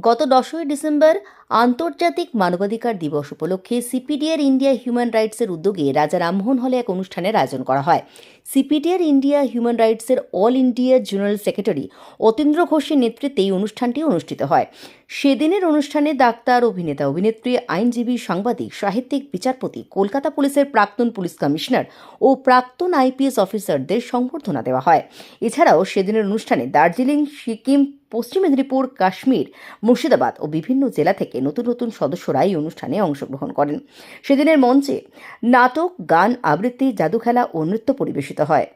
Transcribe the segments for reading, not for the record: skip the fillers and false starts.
গত 10ই ডিসেম্বর আন্তর্জাতিক মানবাধিকার দিবস উপলক্ষে সিপিডিআর ইন্ডিয়া হিউম্যান রাইটসের উদ্যোগে রাজা রামমোহন হলে এক অনুষ্ঠানের আয়োজন করা হয়। সিপিডিআর ইন্ডিয়া হিউম্যান রাইটসের all India general secretary Atindra ঘোষের নেতৃত্বে এই অনুষ্ঠানটি অনুষ্ঠিত হয়। সেদিনের অনুষ্ঠানে ডাক্তার, অভিনেতা, অভিনেত্রী, আইনজীবী, সাংবাদিক, সাহিত্যিক, বিচারপতি, কলকাতা পুলিশের প্রাক্তন পুলিশ কমিশনার ও প্রাক্তন আইপিএস অফিসারদের সংবর্ধনা দেওয়া হয়। এছাড়াও সেদিনের অনুষ্ঠানে দার্জিলিং, সিকিম, পশ্চিম মেদিনীপুর, কাশ্মীর, মুর্শিদাবাদ ও বিভিন্ন জেলা থেকে নতুন নতুন সদস্যরা এই অনুষ্ঠানে অংশগ্রহণ করেন। সেদিনের মঞ্চে নাটক, গান, আবৃত্তি, জাদুখেলা ও নৃত্য পরিবেশিত হয়।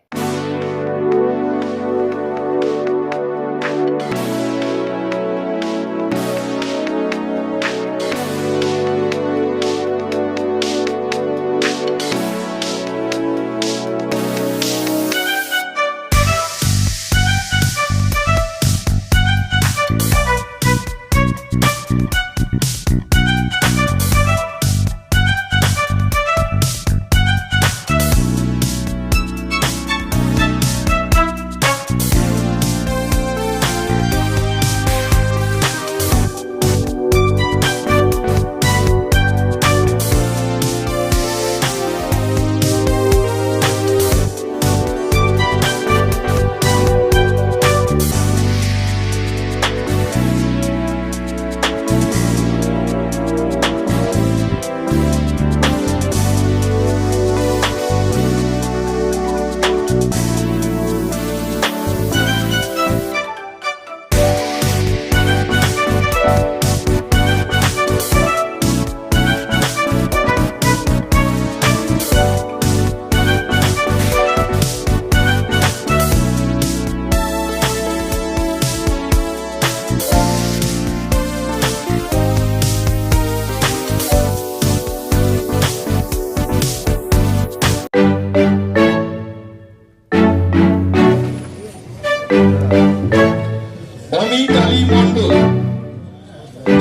অমিত আলী মণ্ডল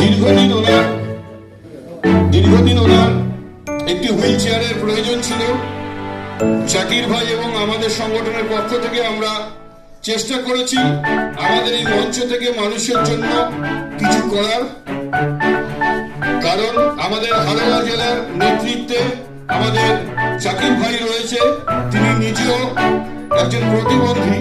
দীর্ঘদিন ওনার একটি হুইল চেয়ারের প্রয়োজন ছিল। জাকির ভাই এবং আমাদের সংগঠনের পক্ষ থেকে আমরা চেষ্টা করেছি আমাদের এই মঞ্চ থেকে মানুষের জন্য কিছু করার। কারণ আমাদের হাওড়া জেলার নেতৃত্বে আমাদের জাকির ভাই রয়েছে, তিনি নিজেও একজন প্রতিবন্ধী।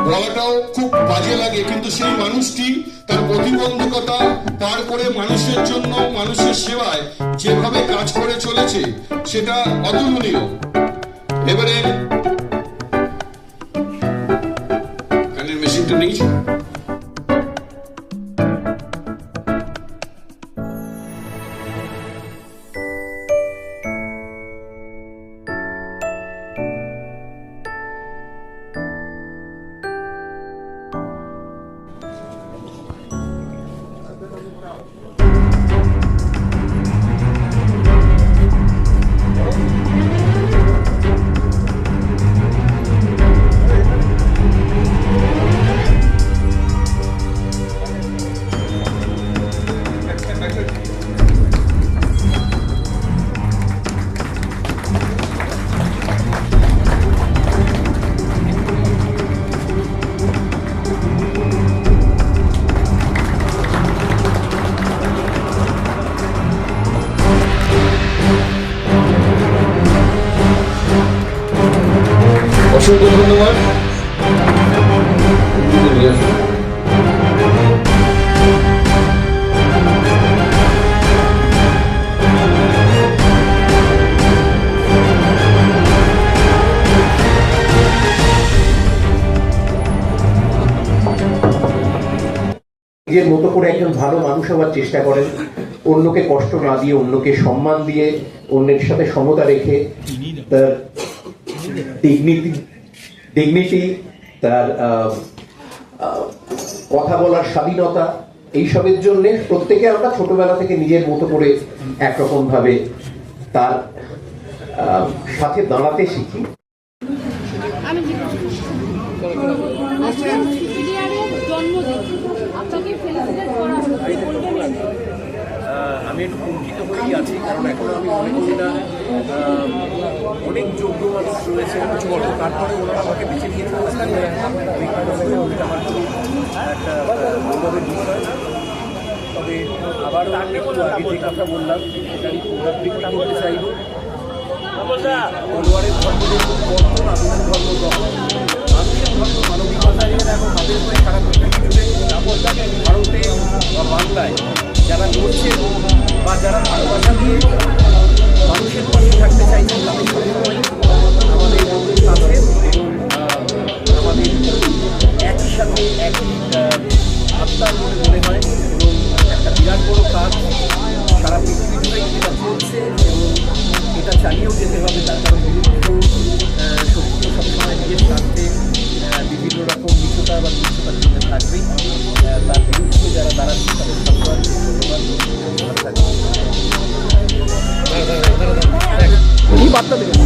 বলাটাও খুব বাজে লাগে, কিন্তু সেই মানুষটি তার প্রতিবন্ধকতা পার করে মানুষের জন্য, মানুষের সেবায় যেভাবে কাজ করে চলেছে সেটা অতুলনীয়। এবারে মেশিনটা নেই। অসংখ্য ধন্যবাদ। নিজের মতো করে একজন ভালো মানুষ হওয়ার চেষ্টা করেন, অন্যকে কষ্ট না দিয়ে, অন্যকে সম্মান দিয়ে, অন্যের সাথে সমতা রেখে, তার ডিগনিটি, তার কথা বলার স্বাধীনতা, এইসবের জন্য প্রত্যেকে আমরা ছোটবেলা থেকে নিজের মতো করে একরকম ভাবে তার সাথে দাঁড়াতে শিখি। আমি একটু কুণ্ঠিত হয়েই আছি, কারণ এখন আমি মনে করি না অনেক যোগ্য মানুষ রয়েছে, তারপরে ওরা আমাকে বেছে নিয়েছে। একটা গৌরবের বিষয়। তবে আবার একটু আগে যে কথা বললাম সেটারই পুনরাবৃত্তি করতে চাইব। তলোয়ারের ধর্ম যেরকম বর্তন, আগুনের ধর্ম দহন, মানুষের ধর্ম মানবিকতা নিয়ে দেখো হাতের করে সারা পৃথিবী জুড়ে ভারতে বা বাংলায় যারা লড়ছেন বা যারা ভালোবাসা দিয়ে মানুষের পাশে থাকতে চাইছেন তাদের সবসময় আমাদের কাছে এবং আমাদের একই সাথে একই আত্মার বলে মনে হয় এবং একটা বিরাট বড় কাজ সারা পৃথিবী জুড়েই যেটা চলছে এবং এটা চালিয়েও যেতে হবে। তার কারণ বিরুদ্ধ শক্তিও সবসময় নিজের স্বার্থে বিভিন্ন রকম মিথ্যতা বা তুচ্ছতার জন্য থাকবেই। তার বিরুদ্ধে যারা দাঁড়াচ্ছে তাদের সবার ধন্যবাদ। ভালো থাকবে। কি বার্তা দেবেন?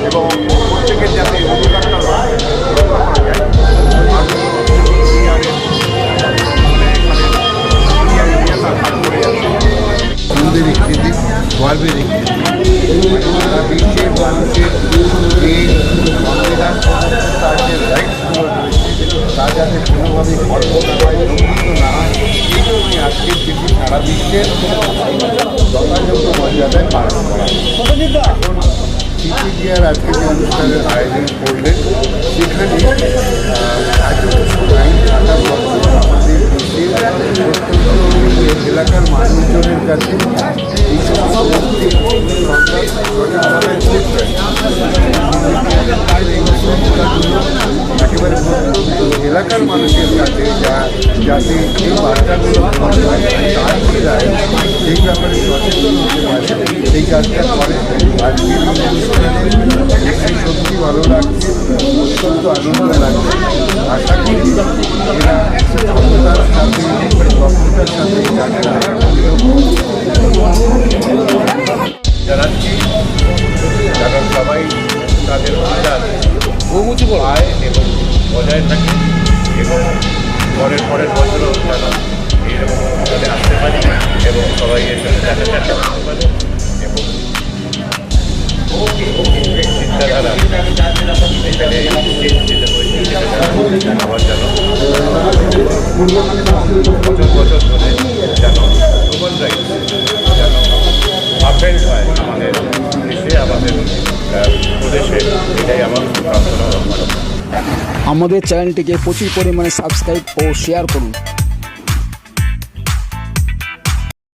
এবং প্রত্যেকের যাতে অধিকারটা হয় আমাদের একটি দিন গর্বের একটি দিন সারা বিশ্বের মানুষের এই সংবিধান তার যে রাইটসগুলো রয়েছে তা যাতে কোনোভাবে খর্ব না হয়, লঙ্ঘিত না হয়, এই জন্যই আজকের দিনটি সারা বিশ্বের যথাযোগ্য মর্যাদায় পালন করা এখন সিপিডিআর আজকে যে অনুষ্ঠানের আয়োজন করলেন সেখানে এত কিছু আইন থাকা সত্ত্বেও আমাদের দেশের প্রত্যন্ত এলাকার মানুষজনের কাছে এই সমস্ত সঠিকভাবে পৌঁছায়। একেবারে প্রত্যন্ত এলাকার মানুষের কাছে যাতে এই বার্তাগুলো পৌঁছায় সেই ব্যাপারে সচেতন হতে পারে সেই কাজটা করে। আজকের এই অনুষ্ঠানে সত্যি ভালো লাগছে, অত্যন্ত আনন্দ লাগছে। আশা করি এরা সততার সাথে দক্ষতার সাথে এই কাজটা জানাচ্ছি যারা সবাই তাদের অধিকার আয় এবং বজায় থাকে এবং পরের বছরও যেন এইরকম অনুষ্ঠানে আসতে পারি এবং সবাই এর সাথে দেখা করতে পারে এবং চিন্তাধারা এখানে যেতে হয়েছে আমার যেন বছর ধরে যেন হিউম্যান রাইটস যেন আপেন্ড হয় আমাদের দেশে, আমাদের প্রদেশে। এটাই আমার প্রার্থনা। আমাদের চ্যানেলটিকে প্রচুর পরিমাণে সাবস্ক্রাইব ও শেয়ার করুন।